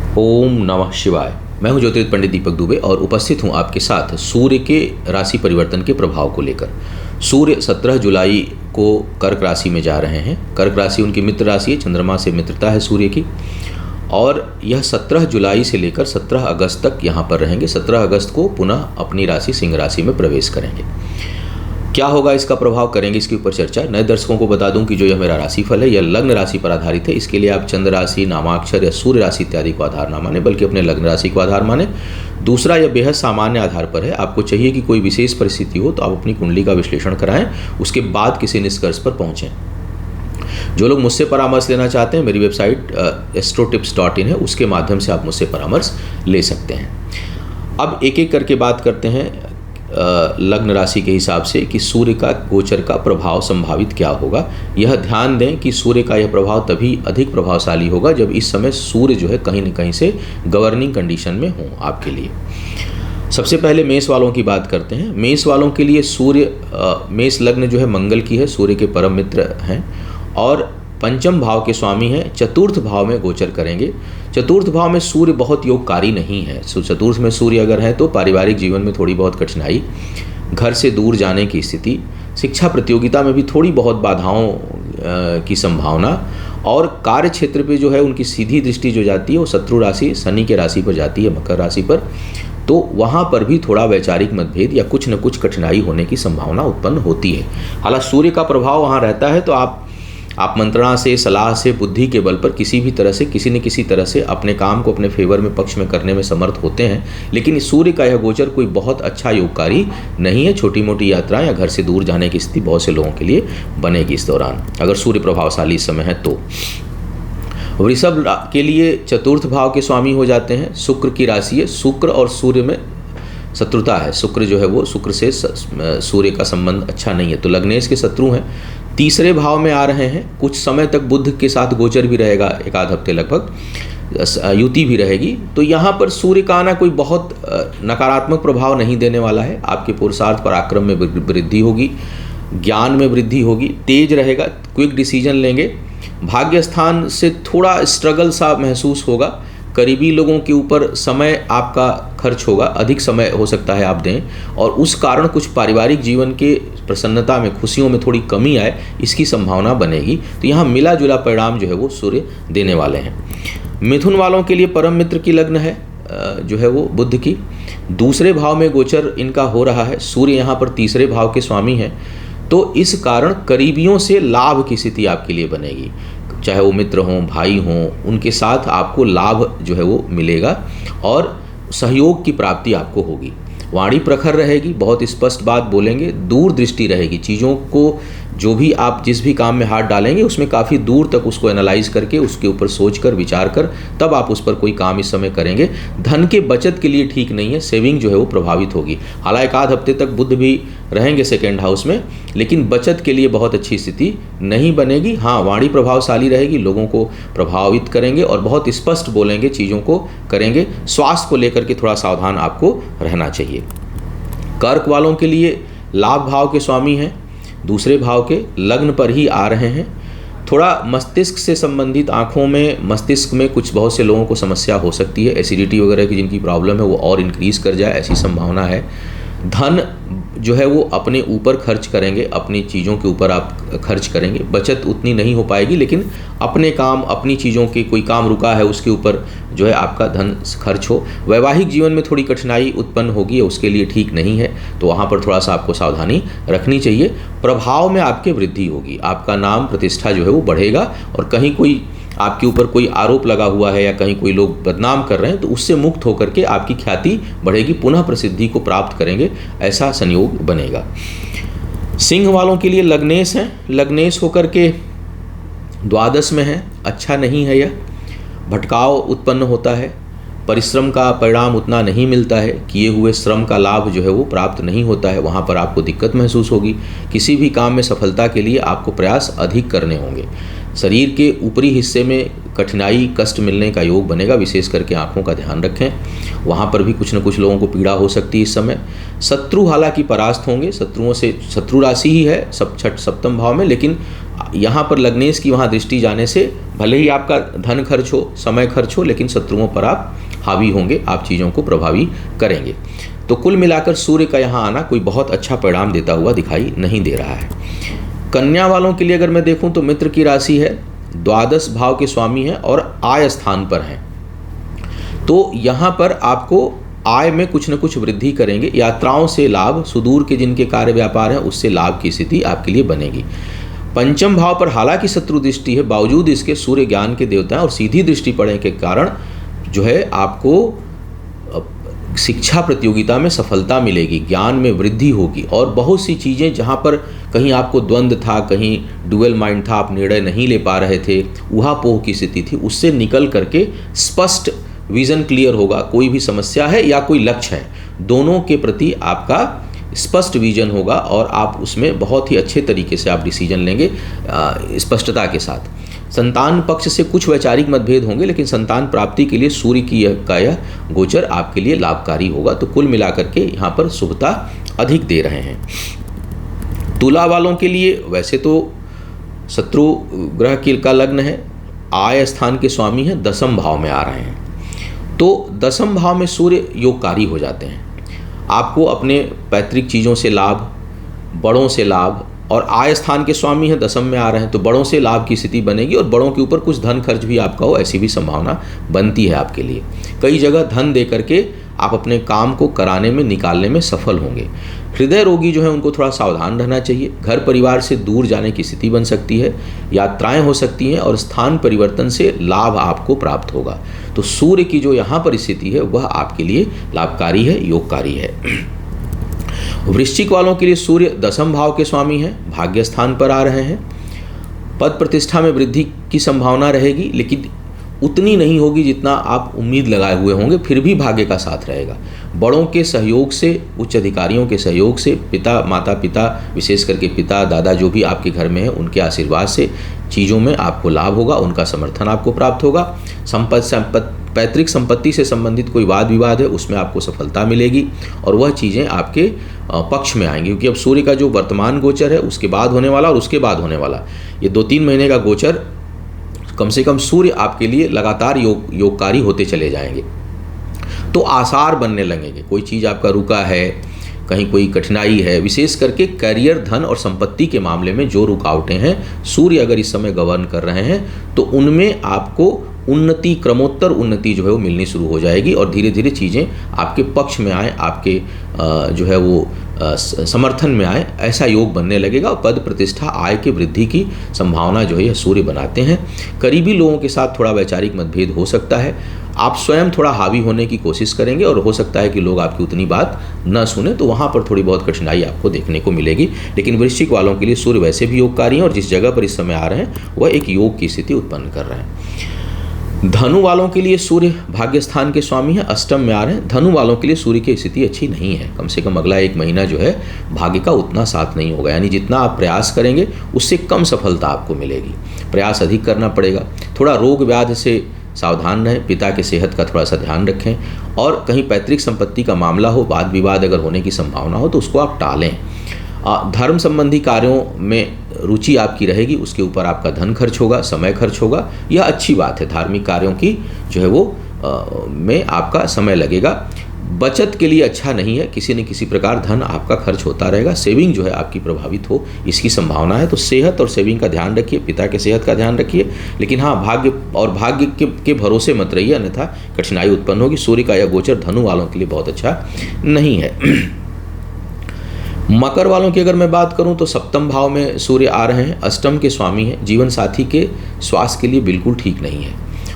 ओम नमः शिवाय। मैं हूं ज्योतिर्विद पंडित दीपक दुबे और उपस्थित हूं आपके साथ सूर्य के राशि परिवर्तन के प्रभाव को लेकर। सूर्य 17 जुलाई को कर्क राशि में जा रहे हैं। कर्क राशि उनकी मित्र राशि है, चंद्रमा से मित्रता है सूर्य की, और यह 17 जुलाई से लेकर 17 अगस्त तक यहाँ पर रहेंगे। 17 अगस्त को पुनः अपनी राशि सिंह राशि में प्रवेश करेंगे। क्या होगा, इसका प्रभाव करेंगे, इसके ऊपर चर्चा। नए दर्शकों को बता दूं कि जो यह मेरा राशिफल है यह लग्न राशि पर आधारित है। इसके लिए आप चंद्र राशि, नामाक्षर या सूर्य राशि इत्यादि को आधार ना माने, बल्कि अपने लग्न राशि को आधार माने। दूसरा, यह बेहद सामान्य आधार पर है। आपको चाहिए कि कोई विशेष परिस्थिति हो तो आप अपनी कुंडली का विश्लेषण कराएं, उसके बाद किसी निष्कर्ष पर पहुँचें। जो लोग मुझसे परामर्श लेना चाहते हैं, मेरी वेबसाइट astrotips.in है, उसके माध्यम से आप मुझसे परामर्श ले सकते हैं। अब एक एक करके बात करते हैं लग्न राशि के हिसाब से कि सूर्य का गोचर का प्रभाव संभावित क्या होगा। यह ध्यान दें कि सूर्य का यह प्रभाव तभी अधिक प्रभावशाली होगा जब इस समय सूर्य जो है कहीं न कहीं से गवर्निंग कंडीशन में हो आपके लिए। सबसे पहले मेष वालों की बात करते हैं। मेष वालों के लिए सूर्य, मेष लग्न जो है मंगल की है, सूर्य के परम मित्र हैं और पंचम भाव के स्वामी हैं। चतुर्थ भाव में गोचर करेंगे। चतुर्थ भाव में सूर्य बहुत योगकारी नहीं है। चतुर्थ में सूर्य अगर है तो पारिवारिक जीवन में थोड़ी बहुत कठिनाई, घर से दूर जाने की स्थिति, शिक्षा प्रतियोगिता में भी थोड़ी बहुत बाधाओं की संभावना, और कार्य क्षेत्र पे जो है उनकी सीधी दृष्टि जो जाती है वो शत्रु राशि शनि के राशि पर जाती है, मकर राशि पर, तो वहाँ पर भी थोड़ा वैचारिक मतभेद या कुछ न कुछ कठिनाई होने की संभावना उत्पन्न होती है। हालांकि सूर्य का प्रभाव वहाँ रहता है तो आप मंत्रणा से, सलाह से, बुद्धि के बल पर किसी भी तरह से, किसी न किसी तरह से अपने काम को अपने फेवर में, पक्ष में करने में समर्थ होते हैं। लेकिन सूर्य का यह गोचर कोई बहुत अच्छा योगकारी नहीं है। छोटी मोटी यात्रा या घर से दूर जाने की स्थिति बहुत से लोगों के लिए बनेगी इस दौरान, अगर सूर्य प्रभावशाली इस समय है तो। वृषभ के लिए चतुर्थ भाव के स्वामी हो जाते हैं, शुक्र की राशि है। शुक्र और सूर्य में शत्रुता है। शुक्र जो है वो, शुक्र से सूर्य का संबंध अच्छा नहीं है, तो लग्नेश के शत्रु हैं। तीसरे भाव में आ रहे हैं। कुछ समय तक बुध के साथ गोचर भी रहेगा, एक आध हफ्ते लगभग युति भी रहेगी। तो यहाँ पर सूर्य का आना कोई बहुत नकारात्मक प्रभाव नहीं देने वाला है। आपके पुरुषार्थ पराक्रम में वृद्धि होगी, ज्ञान में वृद्धि होगी, तेज रहेगा, क्विक डिसीजन लेंगे। भाग्य स्थान से थोड़ा स्ट्रगल सा महसूस होगा। करीबी लोगों के ऊपर समय आपका खर्च होगा, अधिक समय हो सकता है आप दें, और उस कारण कुछ पारिवारिक जीवन के प्रसन्नता में, खुशियों में थोड़ी कमी आए, इसकी संभावना बनेगी। तो यहाँ मिला जुला परिणाम जो है वो सूर्य देने वाले हैं। मिथुन वालों के लिए परम मित्र की लग्न है जो है वो बुध की। दूसरे भाव में गोचर इनका हो रहा है। सूर्य यहाँ पर तीसरे भाव के स्वामी हैं, तो इस कारण करीबियों से लाभ की स्थिति आपके लिए बनेगी। चाहे वो मित्र हों, भाई हों, उनके साथ आपको लाभ जो है वो मिलेगा और सहयोग की प्राप्ति आपको होगी। वाणी प्रखर रहेगी, बहुत स्पष्ट बात बोलेंगे, दूर दृष्टि रहेगी। चीज़ों को जो भी आप जिस भी काम में हाथ डालेंगे उसमें काफ़ी दूर तक उसको एनालाइज करके, उसके ऊपर सोच कर, विचार कर, तब आप उस पर कोई काम इस समय करेंगे। धन के बचत के लिए ठीक नहीं है, सेविंग जो है वो प्रभावित होगी। हालांकि एक आध हफ्ते तक बुध भी रहेंगे सेकेंड हाउस में, लेकिन बचत के लिए बहुत अच्छी स्थिति नहीं बनेगी। हाँ, वाणी प्रभावशाली रहेगी, लोगों को प्रभावित करेंगे और बहुत स्पष्ट बोलेंगे, चीज़ों को करेंगे। स्वास्थ्य को लेकर के थोड़ा सावधान आपको रहना चाहिए। कर्क वालों के लिए लाभ भाव के स्वामी हैं, दूसरे भाव के, लग्न पर ही आ रहे हैं। थोड़ा मस्तिष्क से संबंधित, आँखों में, मस्तिष्क में कुछ बहुत से लोगों को समस्या हो सकती है। एसिडिटी वगैरह की जिनकी प्रॉब्लम है वो और इंक्रीज कर जाए, ऐसी संभावना है। धन जो है वो अपने ऊपर खर्च करेंगे, अपनी चीज़ों के ऊपर आप खर्च करेंगे। बचत उतनी नहीं हो पाएगी, लेकिन अपने काम, अपनी चीज़ों के, कोई काम रुका है उसके ऊपर जो है आपका धन खर्च हो। वैवाहिक जीवन में थोड़ी कठिनाई उत्पन्न होगी, उसके लिए ठीक नहीं है, तो वहाँ पर थोड़ा सा आपको सावधानी रखनी चाहिए। प्रभाव में आपके वृद्धि होगी, आपका नाम प्रतिष्ठा जो है वो बढ़ेगा, और कहीं कोई आपके ऊपर कोई आरोप लगा हुआ है या कहीं कोई लोग बदनाम कर रहे हैं तो उससे मुक्त होकर के आपकी ख्याति बढ़ेगी, पुनः प्रसिद्धि को प्राप्त करेंगे, ऐसा संयोग बनेगा। सिंह वालों के लिए लग्नेश हैं। लग्नेश होकर के द्वादश में है, अच्छा नहीं है। यह भटकाव उत्पन्न होता है, परिश्रम का परिणाम उतना नहीं मिलता है, किए हुए श्रम का लाभ जो है वो प्राप्त नहीं होता है, वहाँ पर आपको दिक्कत महसूस होगी। किसी भी काम में सफलता के लिए आपको प्रयास अधिक करने होंगे। शरीर के ऊपरी हिस्से में कठिनाई कष्ट मिलने का योग बनेगा, विशेष करके आँखों का ध्यान रखें, वहाँ पर भी कुछ न कुछ लोगों को पीड़ा हो सकती है इस समय। शत्रु हालांकि परास्त होंगे, शत्रुओं से, शत्रु राशि ही है सप्तम भाव में, लेकिन यहाँ पर लग्नेश की वहाँ दृष्टि जाने से भले ही आपका धन खर्च हो, समय खर्च हो, लेकिन शत्रुओं पर आप हावी होंगे, आप चीज़ों को प्रभावी करेंगे। तो कुल मिलाकर सूर्य का यहाँ आना कोई बहुत अच्छा परिणाम देता हुआ दिखाई नहीं दे रहा है। कन्या वालों के लिए अगर मैं देखूं तो मित्र की राशि है, द्वादश भाव के स्वामी हैं और आय स्थान पर हैं, तो यहाँ पर आपको आय में कुछ न कुछ वृद्धि करेंगे, यात्राओं से लाभ, सुदूर के जिनके कार्य व्यापार हैं उससे लाभ की स्थिति आपके लिए बनेगी। पंचम भाव पर हालांकि शत्रु दृष्टि है, बावजूद इसके सूर्य ज्ञान के देवता हैं और सीधी दृष्टि पड़ने के कारण जो है आपको शिक्षा प्रतियोगिता में सफलता मिलेगी, ज्ञान में वृद्धि होगी और बहुत सी चीज़ें जहाँ पर कहीं आपको द्वंद्व था, कहीं डुअल माइंड था, आप निर्णय नहीं ले पा रहे थे, ऊहापोह की स्थिति थी, उससे निकल करके स्पष्ट विज़न क्लियर होगा। कोई भी समस्या है या कोई लक्ष्य है, दोनों के प्रति आपका स्पष्ट विजन होगा और आप उसमें बहुत ही अच्छे तरीके से आप डिसीजन लेंगे स्पष्टता के साथ। संतान पक्ष से कुछ वैचारिक मतभेद होंगे, लेकिन संतान प्राप्ति के लिए सूर्य की यह गोचर आपके लिए लाभकारी होगा। तो कुल मिलाकर के यहाँ पर शुभता अधिक दे रहे हैं। तुला वालों के लिए वैसे तो शत्रु ग्रह का लग्न है, आय स्थान के स्वामी हैं, दसम भाव में आ रहे हैं, तो दसम भाव में सूर्य योगकारी हो जाते हैं। आपको अपने पैतृक चीज़ों से लाभ, बड़ों से लाभ, और आय स्थान के स्वामी हैं, दसम में आ रहे हैं, तो बड़ों से लाभ की स्थिति बनेगी और बड़ों के ऊपर कुछ धन खर्च भी आपका हो, ऐसी भी संभावना बनती है आपके लिए। कई जगह धन दे करके आप अपने काम को कराने में, निकालने में सफल होंगे। हृदय रोगी जो है उनको थोड़ा सावधान रहना चाहिए, घर परिवार से दूर जाने की स्थिति बन सकती है, यात्राएं हो सकती हैं और स्थान परिवर्तन से लाभ आपको प्राप्त होगा। तो सूर्य की जो यहाँ पर स्थिति है वह आपके लिए लाभकारी है, योगकारी है। वृश्चिक वालों के लिए सूर्य दसम भाव के स्वामी हैं, भाग्य स्थान पर आ रहे हैं। पद प्रतिष्ठा में वृद्धि की संभावना रहेगी, लेकिन उतनी नहीं होगी जितना आप उम्मीद लगाए हुए होंगे, फिर भी भाग्य का साथ रहेगा। बड़ों के सहयोग से, उच्च अधिकारियों के सहयोग से, पिता, माता पिता, विशेष करके पिता, दादा जो भी आपके घर में हैं, उनके आशीर्वाद से चीज़ों में आपको लाभ होगा, उनका समर्थन आपको प्राप्त होगा। पैतृक संपत्ति से संबंधित कोई वाद विवाद है उसमें आपको सफलता मिलेगी और वह चीज़ें आपके पक्ष में आएंगी, क्योंकि अब सूर्य का जो वर्तमान गोचर है उसके बाद होने वाला और उसके बाद होने वाला, ये 2-3 महीने का गोचर कम से कम सूर्य आपके लिए लगातार योगकारी होते चले जाएंगे। तो आसार बनने लगेंगे, कोई चीज़ आपका रुका है, कहीं कोई कठिनाई है, विशेष करके करियर, धन और संपत्ति के मामले में जो रुकावटें हैं, सूर्य अगर इस समय गवर्न कर रहे हैं तो उनमें आपको उन्नति, क्रमोत्तर उन्नति जो है वो मिलनी शुरू हो जाएगी और धीरे धीरे चीज़ें आपके पक्ष में आए, आपके जो है वो समर्थन में आए, ऐसा योग बनने लगेगा। और पद प्रतिष्ठा, आय की वृद्धि की संभावना जो है यह सूर्य बनाते हैं। करीबी लोगों के साथ थोड़ा वैचारिक मतभेद हो सकता है, आप स्वयं थोड़ा हावी होने की कोशिश करेंगे और हो सकता है कि लोग आपकी उतनी बात न सुने, तो वहाँ पर थोड़ी बहुत कठिनाई आपको देखने को मिलेगी। लेकिन वृश्चिक वालों के लिए सूर्य वैसे भी योगकारी हैं और जिस जगह पर इस समय आ रहे हैं वह एक योग की स्थिति उत्पन्न कर रहे हैं। धनु वालों के लिए सूर्य भाग्य स्थान के स्वामी हैं, अष्टम में आ रहे हैं। धनु वालों के लिए सूर्य की स्थिति अच्छी नहीं है, कम से कम अगला 1 महीना जो है भाग्य का उतना साथ नहीं होगा, यानी जितना आप प्रयास करेंगे उससे कम सफलता आपको मिलेगी, प्रयास अधिक करना पड़ेगा। थोड़ा रोग व्याधि से सावधान रहें, पिता के सेहत का थोड़ा सा ध्यान रखें और कहीं पैतृक संपत्ति का मामला हो, वाद विवाद अगर होने की संभावना हो तो उसको आप टालें। धर्म संबंधी कार्यों में रुचि आपकी रहेगी, उसके ऊपर आपका धन खर्च होगा, समय खर्च होगा, यह अच्छी बात है। धार्मिक कार्यों की जो है वो में आपका समय लगेगा। बचत के लिए अच्छा नहीं है, किसी न किसी प्रकार धन आपका खर्च होता रहेगा। सेविंग जो है आपकी प्रभावित हो इसकी संभावना है, तो सेहत और सेविंग का ध्यान रखिए, पिता के सेहत का ध्यान रखिए। लेकिन हाँ, भाग्य के भरोसे मत रहिए, अन्यथा कठिनाई उत्पन्न होगी। सूर्य का यह गोचर धनु वालों के लिए बहुत अच्छा नहीं है। मकर वालों की अगर मैं बात करूं तो सप्तम भाव में सूर्य आ रहे हैं, अष्टम के स्वामी हैं। जीवन साथी के स्वास्थ्य के लिए बिल्कुल ठीक नहीं है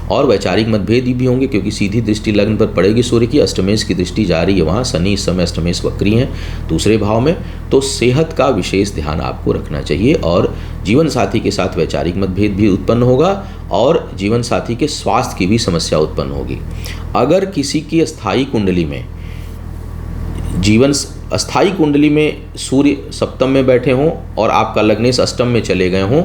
और वैचारिक मतभेद भी होंगे, क्योंकि सीधी दृष्टि लग्न पर पड़ेगी सूर्य की, अष्टमेश की दृष्टि जा रही है वहाँ। शनि इस समय अष्टमेश वक्री हैं दूसरे भाव में, तो सेहत का विशेष ध्यान आपको रखना चाहिए और जीवन साथी के साथ वैचारिक मतभेद भी उत्पन्न होगा और जीवन साथी के स्वास्थ्य की भी समस्या उत्पन्न होगी। अगर किसी की अस्थायी कुंडली में सूर्य सप्तम में बैठे हों और आपका लग्नेश अष्टम में चले गए हों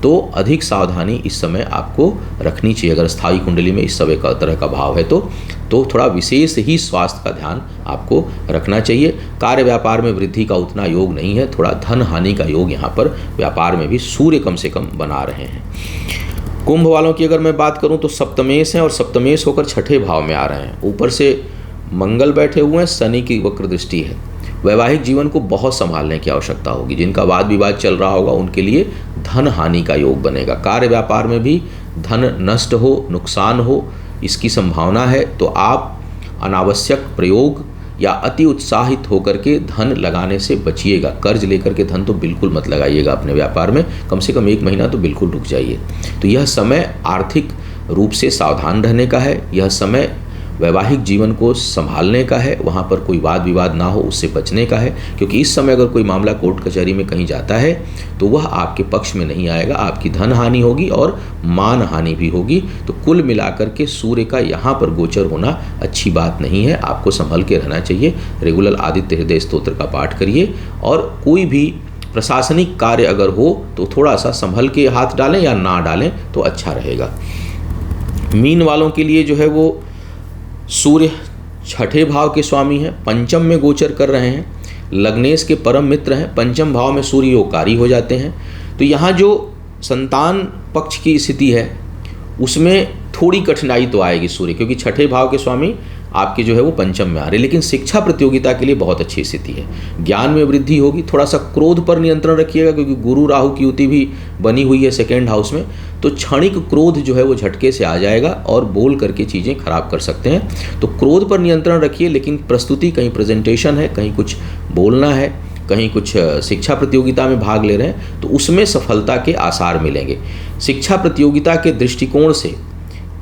तो अधिक सावधानी इस समय आपको रखनी चाहिए। अगर स्थायी कुंडली में इस समय का तरह का भाव है तो थोड़ा विशेष ही स्वास्थ्य का ध्यान आपको रखना चाहिए। कार्य व्यापार में वृद्धि का उतना योग नहीं है, थोड़ा धन हानि का योग यहाँ पर व्यापार में भी सूर्य कम से कम बना रहे हैं। कुंभ वालों की अगर मैं बात करूं तो सप्तमेश हैं और सप्तमेश होकर छठे भाव में आ रहे हैं। ऊपर से मंगल बैठे हुए हैं, शनि की वक्र दृष्टि है। वैवाहिक जीवन को बहुत संभालने की आवश्यकता होगी। जिनका वाद विवाद चल रहा होगा उनके लिए धन हानि का योग बनेगा। कार्य व्यापार में भी धन नष्ट हो, नुकसान हो, इसकी संभावना है। तो आप अनावश्यक प्रयोग या अति उत्साहित होकर के धन लगाने से बचिएगा। कर्ज लेकर के धन तो बिल्कुल मत लगाइएगा अपने व्यापार में, कम से कम 1 महीना तो बिल्कुल रुक जाइए। तो यह समय आर्थिक रूप से सावधान रहने का है। यह समय वैवाहिक जीवन को संभालने का है, वहाँ पर कोई वाद विवाद ना हो उससे बचने का है। क्योंकि इस समय अगर कोई मामला कोर्ट कचहरी में कहीं जाता है तो वह आपके पक्ष में नहीं आएगा, आपकी धन हानि होगी और मान हानि भी होगी। तो कुल मिलाकर के सूर्य का यहाँ पर गोचर होना अच्छी बात नहीं है, आपको संभल के रहना चाहिए। रेगुलर आदित्य हृदय स्तोत्र का पाठ करिए और कोई भी प्रशासनिक कार्य अगर हो तो थोड़ा सा संभल के हाथ डालें या ना डालें तो अच्छा रहेगा। मीन वालों के लिए जो है वो सूर्य छठे भाव के स्वामी हैं, पंचम में गोचर कर रहे हैं, लग्नेश के परम मित्र हैं। पंचम भाव में सूर्य योगकारी हो जाते हैं। तो यहाँ जो संतान पक्ष की स्थिति है उसमें थोड़ी कठिनाई तो आएगी सूर्य, क्योंकि छठे भाव के स्वामी आपके जो है वो पंचम में आ रहे। लेकिन शिक्षा प्रतियोगिता के लिए बहुत अच्छी स्थिति है, ज्ञान में वृद्धि होगी। थोड़ा सा क्रोध पर नियंत्रण रखिएगा, क्योंकि गुरु राहु की युति भी बनी हुई है सेकेंड हाउस में। तो क्षणिक क्रोध जो है वो झटके से आ जाएगा और बोल करके चीज़ें खराब कर सकते हैं। तो क्रोध पर नियंत्रण रखिए। लेकिन प्रस्तुति, कहीं प्रेजेंटेशन है, कहीं कुछ बोलना है, कहीं कुछ शिक्षा प्रतियोगिता में भाग ले रहे हैं तो उसमें सफलता के आसार मिलेंगे। शिक्षा प्रतियोगिता के दृष्टिकोण से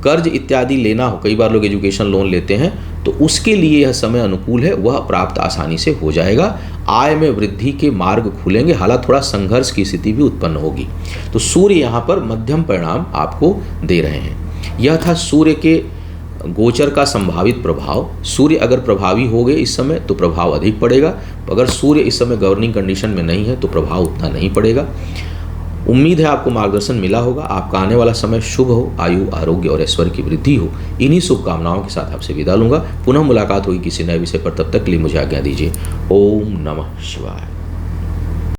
कर्ज इत्यादि लेना हो, कई बार लोग एजुकेशन लोन लेते हैं, तो उसके लिए यह समय अनुकूल है, वह प्राप्त आसानी से हो जाएगा। आय में वृद्धि के मार्ग खुलेंगे, हालांकि थोड़ा संघर्ष की स्थिति भी उत्पन्न होगी। तो सूर्य यहाँ पर मध्यम परिणाम आपको दे रहे हैं। यह था सूर्य के गोचर का संभावित प्रभाव। सूर्य अगर प्रभावी हो गए इस समय तो प्रभाव अधिक पड़ेगा, अगर सूर्य इस समय गवर्निंग कंडीशन में नहीं है तो प्रभाव उतना नहीं पड़ेगा। उम्मीद है आपको मार्गदर्शन मिला होगा। आपका आने वाला समय शुभ हो, आयु, आरोग्य और ऐश्वर्य की वृद्धि हो। इन्हीं शुभकामनाओं के साथ आपसे विदा लूंगा। पुनः मुलाकात होगी किसी नए विषय पर, तब तक के लिए मुझे आज्ञा दीजिए। ओम नमः शिवाय।